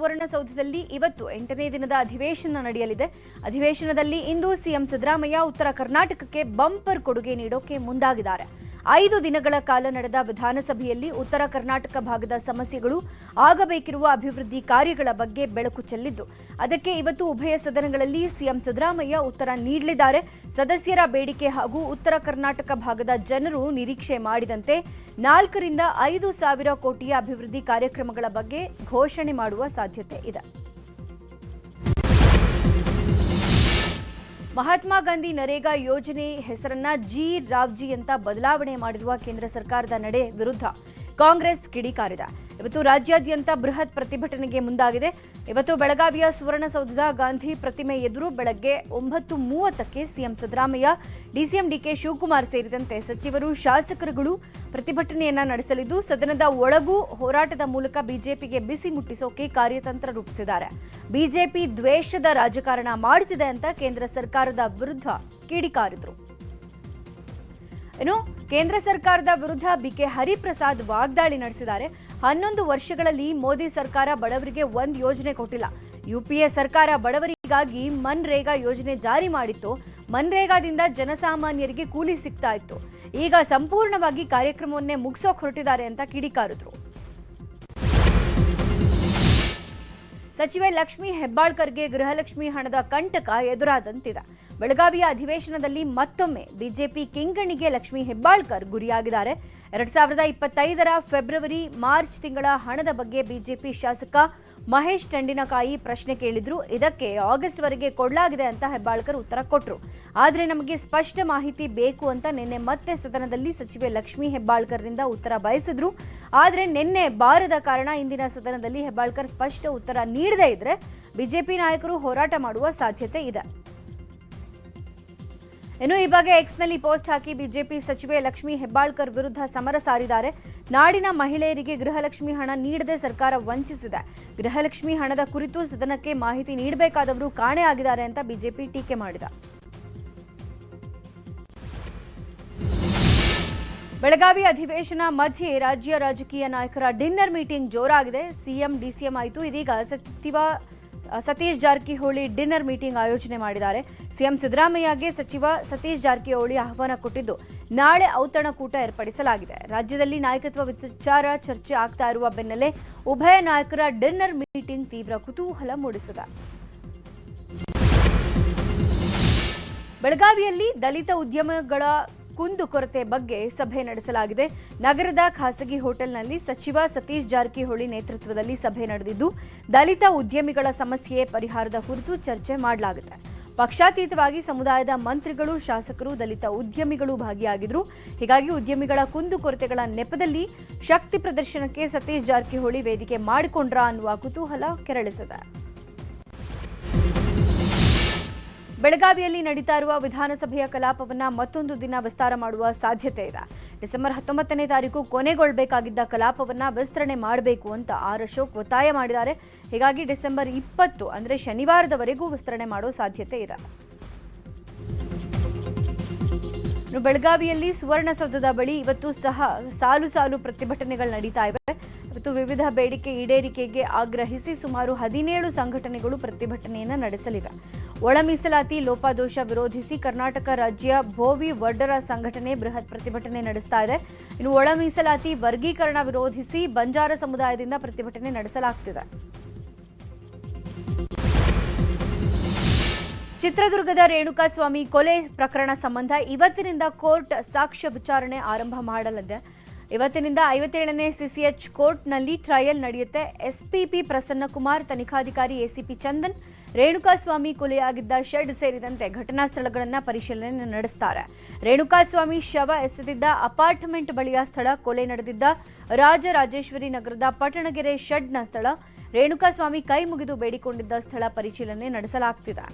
ಸುವರ್ಣಸೌಧದಲ್ಲಿ ಇವತ್ತು 8ನೇ ದಿನದ ಅಧಿವೇಶನ ನಡೆಯಲಿದೆ. ಅಧಿವೇಶನದಲ್ಲಿ ಇಂದು ಸಿಎಂ ಸಿದ್ದರಾಮಯ್ಯ ಉತ್ತರ ಕರ್ನಾಟಕಕ್ಕೆ ಬಂಪರ್ ಕೊಡುಗೆ ನೀಡೋಕೆ ಮುಂದಾಗಿದ್ದಾರೆ. 5 ದಿನಗಳ ಕಾಲ ನಡೆದ ವಿಧಾನಸಭೆಯಲ್ಲಿ ಉತ್ತರ ಕರ್ನಾಟಕ ಭಾಗದ ಸಮಸ್ಯೆಗಳು, ಆಗಬೇಕಿರುವ ಅಭಿವೃದ್ಧಿ ಕಾರ್ಯಗಳ ಬಗ್ಗೆ ಬೆಳಕು ಚೆಲ್ಲಿದ್ದು, ಅದಕ್ಕೆ ಇವತ್ತು ಉಭಯ ಸದನಗಳಲ್ಲಿ ಸಿಎಂ ಸಿದ್ದರಾಮಯ್ಯ ಉತ್ತರ ನೀಡಲಿದ್ದಾರೆ. ಸದಸ್ಯರ ಬೇಡಿಕೆ ಹಾಗೂ ಉತ್ತರ ಕರ್ನಾಟಕ ಭಾಗದ ಜನರು ನಿರೀಕ್ಷೆ ಮಾಡಿದಂತೆ 4 ರಿಂದ 5 ಸಾವಿರ ಕೋಟಿಯ ಅಭಿವೃದ್ಧಿ ಕಾರ್ಯಕ್ರಮಗಳ ಬಗ್ಗೆ ಘೋಷಣೆ ಮಾಡುವ ಸಾಧ್ಯತೆ ಇದೆ. ಮಹಾತ್ಮ ಗಾಂಧಿ ನರೇಗಾ ಯೋಜನೆ ಹೆಸರನ್ನ ಜಿ ರಾವ್ಜಿ ಅಂತ ಬದಲಾವಣೆ ಮಾಡಿರುವ ಕೇಂದ್ರ ಸರ್ಕಾರದ ನಡೆ ವಿರುದ್ಧ ಕಾಂಗ್ರೆಸ್ ಕಿಡಿಕಾರಿದೆ. ಇವತ್ತು ರಾಜ್ಯಾದ್ಯಂತ ಬೃಹತ್ ಪ್ರತಿಭಟನೆಗೆ ಮುಂದಾಗಿದೆ. ಇವತ್ತು ಬೆಳಗಾವಿಯ ಸುವರ್ಣಸೌಧದ ಗಾಂಧಿ ಪ್ರತಿಮೆ ಎದುರು ಬೆಳಗ್ಗೆ 9:30ಕ್ಕೆ ಸಿಎಂ ಸಿದ್ದರಾಮಯ್ಯ, ಡಿಸಿಎಂ ಡಿಕೆ ಶಿವಕುಮಾರ್ ಸೇರಿದಂತೆ ಸಚಿವರು, ಶಾಸಕರುಗಳು ಪ್ರತಿಭಟನೆಯನ್ನ ನಡೆಸಲಿದ್ದು, ಸದನದ ಒಳಗೂ ಹೋರಾಟದ ಮೂಲಕ ಬಿಜೆಪಿಗೆ ಬಿಸಿ ಮುಟ್ಟಿಸೋಕೆ ಕಾರ್ಯತಂತ್ರ ರೂಪಿಸಿದ್ದಾರೆ. ಬಿಜೆಪಿ ದ್ವೇಷದ ರಾಜಕಾರಣ ಮಾಡುತ್ತಿದೆ ಅಂತ ಕೇಂದ್ರ ಸರ್ಕಾರದ ವಿರುದ್ಧ ಕಿಡಿಕಾರಿದ್ರು. ಇನ್ನು ಕೇಂದ್ರ ಸರ್ಕಾರದ ವಿರುದ್ಧ ಬಿಕೆ ಹರಿಪ್ರಸಾದ್ ವಾಗ್ದಾಳಿ ನಡೆಸಿದ್ದಾರೆ. 11 ವರ್ಷಗಳಲ್ಲಿ ಮೋದಿ ಸರ್ಕಾರ ಬಡವರಿಗೆ ಒಂದು ಯೋಜನೆ ಕೊಟ್ಟಿಲ್ಲ. ಯುಪಿಎ ಸರ್ಕಾರ ಬಡವರಿಗಾಗಿ ಮನ್ರೇಗಾ ಯೋಜನೆ ಜಾರಿ ಮಾಡಿತ್ತು. ಮನ್ರೇಗಾದಿಂದ ಜನಸಾಮಾನ್ಯರಿಗೆ ಕೂಲಿ ಸಿಗ್ತಾ ಇತ್ತು. ಈಗ ಸಂಪೂರ್ಣವಾಗಿ ಕಾರ್ಯಕ್ರಮವನ್ನೇ ಮುಗಿಸೋಕೆ ಹೊರಟಿದ್ದಾರೆ ಅಂತ ಕಿಡಿಕಾರಿದ್ರು. ಸಚಿವೆ ಲಕ್ಷ್ಮೀ ಹೆಬ್ಬಾಳ್ಕರ್ಗೆ ಗೃಹಲಕ್ಷ್ಮಿ ಹಣದ ಕಂಟಕ ಎದುರಾದಂತಿದೆ. ಬೆಳಗಾವಿಯ ಅಧಿವೇಶನದಲ್ಲಿ ಮತ್ತೊಮ್ಮೆ ಬಿಜೆಪಿ ಕಿಂಗಣಿಗೆ ಲಕ್ಷ್ಮೀ ಹೆಬ್ಬಾಳ್ಕರ್ ಗುರಿಯಾಗಿದ್ದಾರೆ. 2025ರ ಫೆಬ್ರವರಿ ಮಾರ್ಚ್ ತಿಂಗಳ ಹಣದ ಬಗ್ಗೆ ಬಿಜೆಪಿ ಶಾಸಕ ಮಹೇಶ್ ಟೆಂಡಿನಕಾಯಿ ಪ್ರಶ್ನೆ ಕೇಳಿದ್ರು. ಇದಕ್ಕೆ ಆಗಸ್ಟ್ವರೆಗೆ ಕೊಡಲಾಗಿದೆ ಅಂತ ಹೆಬ್ಬಾಳ್ಕರ್ ಉತ್ತರ ಕೊಟ್ಟರು. ಆದರೆ ನಮಗೆ ಸ್ಪಷ್ಟ ಮಾಹಿತಿ ಬೇಕು ಅಂತ ನಿನ್ನೆ ಮತ್ತೆ ಸದನದಲ್ಲಿ ಸಚಿವೆ ಲಕ್ಷ್ಮೀ ಹೆಬ್ಬಾಳ್ಕರ್ರಿಂದ ಉತ್ತರ ಬಯಸಿದ್ರು. ಆದರೆ ನಿನ್ನೆ ಬಾರದ ಕಾರಣ ಇಂದಿನ ಸದನದಲ್ಲಿ ಹೆಬ್ಬಾಳ್ಕರ್ ಸ್ಪಷ್ಟ ಉತ್ತರ ನೀಡದೇ ಇದ್ರೆ ಬಿಜೆಪಿ ನಾಯಕರು ಹೋರಾಟ ಮಾಡುವ ಸಾಧ್ಯತೆ ಇದೆ. ಇನ್ನು ಈ ಬಗ್ಗೆ ಎಕ್ಸ್ನಲ್ಲಿ ಪೋಸ್ಟ್ ಹಾಕಿ ಬಿಜೆಪಿ ಸಚಿವೆ ಲಕ್ಷ್ಮೀ ಹೆಬ್ಬಾಳ್ಕರ್ ವಿರುದ್ಧ ಸಮರ ಸಾರಿದ್ದಾರೆ. ನಾಡಿನ ಮಹಿಳೆಯರಿಗೆ ಗೃಹಲಕ್ಷ್ಮಿ ಹಣ ನೀಡದೆ ಸರ್ಕಾರ ವಂಚಿಸಿದೆ. ಗೃಹಲಕ್ಷ್ಮಿ ಹಣದ ಕುರಿತು ಸದನಕ್ಕೆ ಮಾಹಿತಿ ನೀಡಬೇಕಾದವರು ಕಾಣೆಯಾಗಿದ್ದಾರೆ ಅಂತ ಬಿಜೆಪಿ ಟೀಕೆ ಮಾಡಿದೆ. ಬೆಳಗಾವಿ ಅಧಿವೇಶನ ಮಧ್ಯೆ ರಾಜ್ಯ ರಾಜಕೀಯ ನಾಯಕರ ಡಿನ್ನರ್ ಮೀಟಿಂಗ್ ಜೋರಾಗಿದೆ. ಸಿಎಂ ಡಿಸಿಎಂ ಆಯಿತು. ಇದೀಗ ಸಚಿವ ಸತೀಶ್ ಜಾರಕಿಹೊಳಿ ಡಿನ್ನರ್ ಮೀಟಿಂಗ್ ಆಯೋಜನೆ ಮಾಡಿದ್ದಾರೆ. ಸಿಎಂ ಸಿದ್ದರಾಮಯ್ಯಗೆ ಸಚಿವ ಸತೀಶ್ ಜಾರಕಿಹೊಳಿ ಆಹ್ವಾನ ಕೊಟ್ಟಿದ್ದು, ನಾಳೆ ಔತಣಕೂಟ ಏರ್ಪಡಿಸಲಾಗಿದೆ. ರಾಜ್ಯದಲ್ಲಿ ನಾಯಕತ್ವ ವಿಚಾರ ಚರ್ಚೆ ಆಗ್ತಾ ಇರುವ ಬೆನ್ನಲ್ಲೇ ಉಭಯ ನಾಯಕರ ಡಿನ್ನರ್ ಮೀಟಿಂಗ್ ತೀವ್ರ ಕುತೂಹಲ ಮೂಡಿಸಿದೆ. ಬೆಳಗಾವಿಯಲ್ಲಿ ದಲಿತ ಉದ್ಯಮಗಳ ಕುಂದುಕೊರತೆ ಬಗ್ಗೆ ಸಭೆ ನಡೆಸಲಾಗಿದೆ. ನಗರದ ಖಾಸಗಿ ಹೋಟೆಲ್ನಲ್ಲಿ ಸಚಿವ ಸತೀಶ್ ಜಾರಕಿಹೊಳಿ ನೇತೃತ್ವದಲ್ಲಿ ಸಭೆ ನಡೆದಿದ್ದು, ದಲಿತ ಉದ್ಯಮಿಗಳ ಸಮಸ್ಯೆ ಪರಿಹಾರದ ಕುರಿತು ಚರ್ಚೆ ಮಾಡಲಾಗುತ್ತೆ. ಪಕ್ಷಾತೀತವಾಗಿ ಸಮುದಾಯದ ಮಂತ್ರಿಗಳು, ಶಾಸಕರು, ದಲಿತ ಉದ್ಯಮಿಗಳು ಭಾಗಿಯಾಗಿದ್ರು. ಹೀಗಾಗಿ ಉದ್ಯಮಿಗಳ ಕುಂದುಕೊರತೆಗಳ ನೆಪದಲ್ಲಿ ಶಕ್ತಿ ಪ್ರದರ್ಶನಕ್ಕೆ ಸತೀಶ್ ಜಾರಕಿಹೊಳಿ ವೇದಿಕೆ ಮಾಡಿಕೊಂಡ್ರಾ ಅನ್ನುವ ಕುತೂಹಲ ಕೆರಳಿಸಿದೆ. ಬೆಳಗಾವಿಯಲ್ಲಿ ನಡೀತಾ ಇರುವ ವಿಧಾನಸಭೆಯ ಕಲಾಪವನ್ನು ಮತ್ತೊಂದು ದಿನ ವಿಸ್ತಾರ ಮಾಡುವ ಸಾಧ್ಯತೆ ಇದೆ. ಡಿಸೆಂಬರ್ 19ನೇ ತಾರೀಕು ಕೊನೆಗೊಳ್ಳಬೇಕಾಗಿದ್ದ ಕಲಾಪವನ್ನು ವಿಸ್ತರಣೆ ಮಾಡಬೇಕು ಅಂತ ಆರ್ ಅಶೋಕ್ ಒತ್ತಾಯ ಮಾಡಿದ್ದಾರೆ. ಹೀಗಾಗಿ ಡಿಸೆಂಬರ್ 20 ಅಂದರೆ ಶನಿವಾರದವರೆಗೂ ವಿಸ್ತರಣೆ ಮಾಡೋ ಸಾಧ್ಯತೆ ಇದೆ. ಬೆಳಗಾವಿಯಲ್ಲಿ ಸುವರ್ಣಸೌಧದ ಬಳಿ ಇವತ್ತು ಸಹ ಸಾಲು ಪ್ರತಿಭಟನೆಗಳು ನಡೀತಾ ಇವೆ. ಇವತ್ತು ವಿವಿಧ ಬೇಡಿಕೆ ಈಡೇರಿಕೆಗೆ ಆಗ್ರಹಿಸಿ ಸುಮಾರು 17 ಸಂಘಟನೆಗಳು ಪ್ರತಿಭಟನೆಯನ್ನು ನಡೆಸಲಿವೆ. ಒಳ ಮೀಸಲಾತಿ ಲೋಪದೋಷ ವಿರೋಧಿಸಿ ಕರ್ನಾಟಕ ರಾಜ್ಯ ಭೋವಿ ವಡ್ಡರ ಸಂಘಟನೆ ಬೃಹತ್ ಪ್ರತಿಭಟನೆ ನಡೆಸ್ತಾ ಇದೆ. ಇನ್ನು ಒಳ ಮೀಸಲಾತಿ ವರ್ಗೀಕರಣ ವಿರೋಧಿಸಿ ಬಂಜಾರ ಸಮುದಾಯದಿಂದ ಪ್ರತಿಭಟನೆ ನಡೆಸಲಾಗುತ್ತಿದೆ. ಚಿತ್ರದುರ್ಗದ ರೇಣುಕಾಸ್ವಾಮಿ ಕೊಲೆ ಪ್ರಕರಣ ಸಂಬಂಧ ಇವತ್ತಿನಿಂದ ಕೋರ್ಟ್ ಸಾಕ್ಷ್ಯ ವಿಚಾರಣೆ ಆರಂಭ ಮಾಡಲಿದೆ. ಇವತ್ತಿನಿಂದ 57ನೇ ಸಿಸಿಎಚ್ ಕೋರ್ಟ್ನಲ್ಲಿ ಟ್ರಯಲ್ ನಡೆಯುತ್ತೆ. ಎಸ್ಪಿಪಿ ಪ್ರಸನ್ನಕುಮಾರ್, ತನಿಖಾಧಿಕಾರಿ ಎಸಿಪಿ ಚಂದನ್ ರೇಣುಕಾಸ್ವಾಮಿ ಕೊಲೆಯಾಗಿದ್ದ ಶೆಡ್ ಸೇರಿದಂತೆ ಘಟನಾ ಸ್ಥಳಗಳನ್ನು ಪರಿಶೀಲನೆ ನಡೆಸುತ್ತಾರೆ. ರೇಣುಕಾಸ್ವಾಮಿ ಶವ ಎಸೆದಿದ್ದ ಅಪಾರ್ಟ್ಮೆಂಟ್ ಬಳಿಯ ಸ್ಥಳ, ಕೊಲೆ ನಡೆದಿದ್ದ ರಾಜರಾಜೇಶ್ವರಿ ನಗರದ ಪಟ್ಟಣಗೆರೆ ಶೆಡ್ನ ಸ್ಥಳ, ರೇಣುಕಾಸ್ವಾಮಿ ಕೈ ಮುಗಿದು ಬೇಡಿಕೊಂಡಿದ್ದ ಸ್ಥಳ ಪರಿಶೀಲನೆ ನಡೆಸಲಾಗುತ್ತಿದೆ.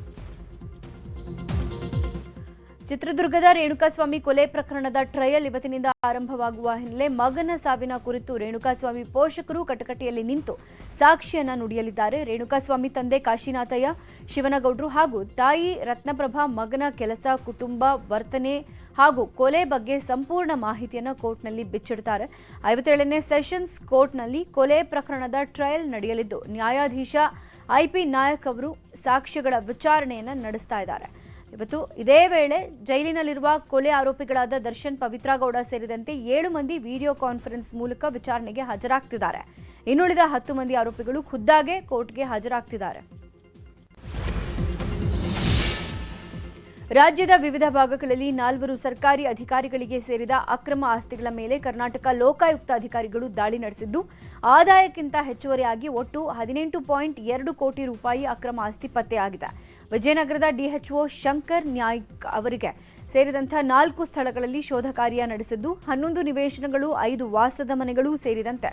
ಚಿತ್ರದುರ್ಗದ ರೇಣುಕಾಸ್ವಾಮಿ ಕೊಲೆ ಪ್ರಕರಣದ ಟ್ರಯಲ್ ಇವತ್ತಿನಿಂದ ಆರಂಭವಾಗುವ ಹಿನ್ನೆಲೆ ಮಗನ ಸಾವಿನ ಕುರಿತು ರೇಣುಕಾಸ್ವಾಮಿ ಪೋಷಕರು ಕಟಕಟೆಯಲ್ಲಿ ನಿಂತು ಸಾಕ್ಷಿಯನ್ನ ನುಡಿಯಲಿದ್ದಾರೆ. ರೇಣುಕಾಸ್ವಾಮಿ ತಂದೆ ಕಾಶಿನಾಥಯ್ಯ ಶಿವನಗೌಡರು ಹಾಗೂ ತಾಯಿ ರತ್ನಪ್ರಭಾ ಮಗನ ಕೆಲಸ, ಕುಟುಂಬ, ವರ್ತನೆ ಹಾಗೂ ಕೊಲೆ ಬಗ್ಗೆ ಸಂಪೂರ್ಣ ಮಾಹಿತಿಯನ್ನು ಕೋರ್ಟ್ನಲ್ಲಿ ಬಿಚ್ಚಿಡ್ತಾರೆ. 57ನೇ ಸೆಷನ್ಸ್ ಕೋರ್ಟ್ನಲ್ಲಿ ಕೊಲೆ ಪ್ರಕರಣದ ಟ್ರಯಲ್ ನಡೆಯಲಿದ್ದು ನ್ಯಾಯಾಧೀಶ ಐಪಿ ನಾಯಕ್ ಅವರು ಸಾಕ್ಷ್ಯಗಳ ವಿಚಾರಣೆಯನ್ನು ನಡೆಸ್ತಾ ಇದ್ದಾರೆ. ಇವತ್ತು ಇದೇ ವೇಳೆ ಜೈಲಿನಲ್ಲಿರುವ ಕೊಲೆ ಆರೋಪಿಗಳಾದ ದರ್ಶನ್, ಪವಿತ್ರ ಗೌಡ ಸೇರಿದಂತೆ 7 ಮಂದಿ ವಿಡಿಯೋ ಕಾನ್ಫರೆನ್ಸ್ ಮೂಲಕ ವಿಚಾರಣೆಗೆ ಹಾಜರಾಗ್ತಿದ್ದಾರೆ. ಇನ್ನುಳಿದ 10 ಮಂದಿ ಆರೋಪಿಗಳು ಖುದ್ದಾಗೆ ಕೋರ್ಟ್ಗೆ ಹಾಜರಾಗ್ತಿದ್ದಾರೆ. ರಾಜ್ಯದ ವಿವಿಧ ಭಾಗಗಳಲ್ಲಿ 4 ಸರ್ಕಾರಿ ಅಧಿಕಾರಿಗಳಿಗೆ ಸೇರಿದ ಅಕ್ರಮ ಆಸ್ತಿಗಳ ಮೇಲೆ ಕರ್ನಾಟಕ ಲೋಕಾಯುಕ್ತ ಅಧಿಕಾರಿಗಳು ದಾಳಿ ನಡೆಸಿದ್ದು, ಆದಾಯಕ್ಕಿಂತ ಹೆಚ್ಚುವರಿಯಾಗಿ ಒಟ್ಟು 18.2 ಕೋಟಿ ರೂಪಾಯಿ ಅಕ್ರಮ ಆಸ್ತಿ ಪತ್ತೆಯಾಗಿದೆ. ವಿಜಯನಗರದ ಡಿಎಚ್ಒ ಶಂಕರ್ ನಾಯ್ಕ್ ಅವರಿಗೆ ಸೇರಿದಂಥ 4 ಸ್ಥಳಗಳಲ್ಲಿ ಶೋಧ ಕಾರ್ಯ ನಡೆಸಿದ್ದು 11 ನಿವೇಶನಗಳು, 5 ವಾಸದ ಮನೆಗಳು ಸೇರಿದಂತೆ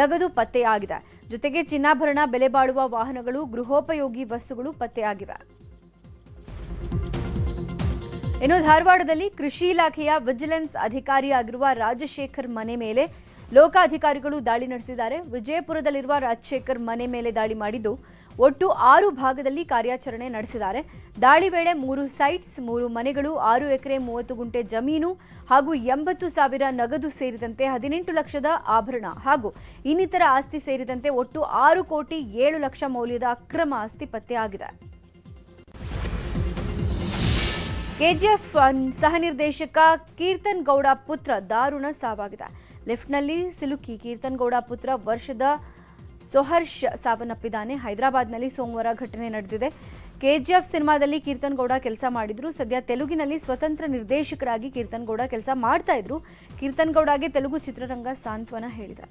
ನಗದು ಪತ್ತೆಯಾಗಿದೆ. ಜೊತೆಗೆ ಚಿನ್ನಾಭರಣ, ಬೆಲೆ ಬಾಳುವ ವಾಹನಗಳು, ಗೃಹೋಪಯೋಗಿ ವಸ್ತುಗಳು ಪತ್ತೆಯಾಗಿವೆ. ಇನ್ನು ಧಾರವಾಡದಲ್ಲಿ ಕೃಷಿ ಇಲಾಖೆಯ ವಿಜಿಲೆನ್ಸ್ ಅಧಿಕಾರಿಯಾಗಿರುವ ರಾಜಶೇಖರ್ ಮನೆ ಮೇಲೆ ಲೋಕಾಧಿಕಾರಿಗಳು ದಾಳಿ ನಡೆಸಿದ್ದಾರೆ. ವಿಜಯಪುರದಲ್ಲಿರುವ ರಾಜಶೇಖರ್ ಮನೆ ಮೇಲೆ ದಾಳಿ ಮಾಡಿದ್ದು ಒಟ್ಟು 6 ಭಾಗದಲ್ಲಿ ಕಾರ್ಯಾಚರಣೆ ನಡೆಸಿದ್ದಾರೆ. ದಾಳಿ ವೇಳೆ 3 ಸೈಟ್ಸ್, 3 ಮನೆಗಳು, 6 ಎಕರೆ 30 ಗುಂಟೆ ಜಮೀನು ಹಾಗೂ 80,000 ನಗದು ಸೇರಿದಂತೆ 18 ಲಕ್ಷದ ಆಭರಣ ಹಾಗೂ ಇನ್ನಿತರ ಆಸ್ತಿ ಸೇರಿದಂತೆ ಒಟ್ಟು 6 ಕೋಟಿ 7 ಲಕ್ಷ ಮೌಲ್ಯದ ಅಕ್ರಮ ಆಸ್ತಿ ಪತ್ತೆಯಾಗಿದೆ. ಕೆಜಿಎಫ್ ಸಹ ನಿರ್ದೇಶಕ ಕೀರ್ತನ್ ಗೌಡ ಪುತ್ರ ದಾರುಣ ಸಾವಾಗಿದೆ. ಲಿಫ್ಟ್ನಲ್ಲಿ ಸಿಲುಕಿ ಕೀರ್ತನ್ ಗೌಡ ಪುತ್ರ ವರ್ಷದ ಸೋಹರ್ಷ್ ಸಾವನ್ನಪ್ಪಿದ್ದಾನೆ. ಹೈದರಾಬಾದ್ನಲ್ಲಿ ಸೋಮವಾರ ಘಟನೆ ನಡೆದಿದೆ. ಕೆಜಿಎಫ್ ಸಿನಿಮಾದಲ್ಲಿ ಕೀರ್ತನ್ ಗೌಡ ಕೆಲಸ ಮಾಡಿದ್ರು. ಸದ್ಯ ತೆಲುಗಿನಲ್ಲಿ ಸ್ವತಂತ್ರ ನಿರ್ದೇಶಕರಾಗಿ ಕೀರ್ತನ್ ಗೌಡ ಕೆಲಸ ಮಾಡ್ತಾ ಇದ್ರು. ಕೀರ್ತನ್ ಗೌಡಗೆ ತೆಲುಗು ಚಿತ್ರರಂಗ ಸಾಂತ್ವನ ಹೇಳಿದೆ.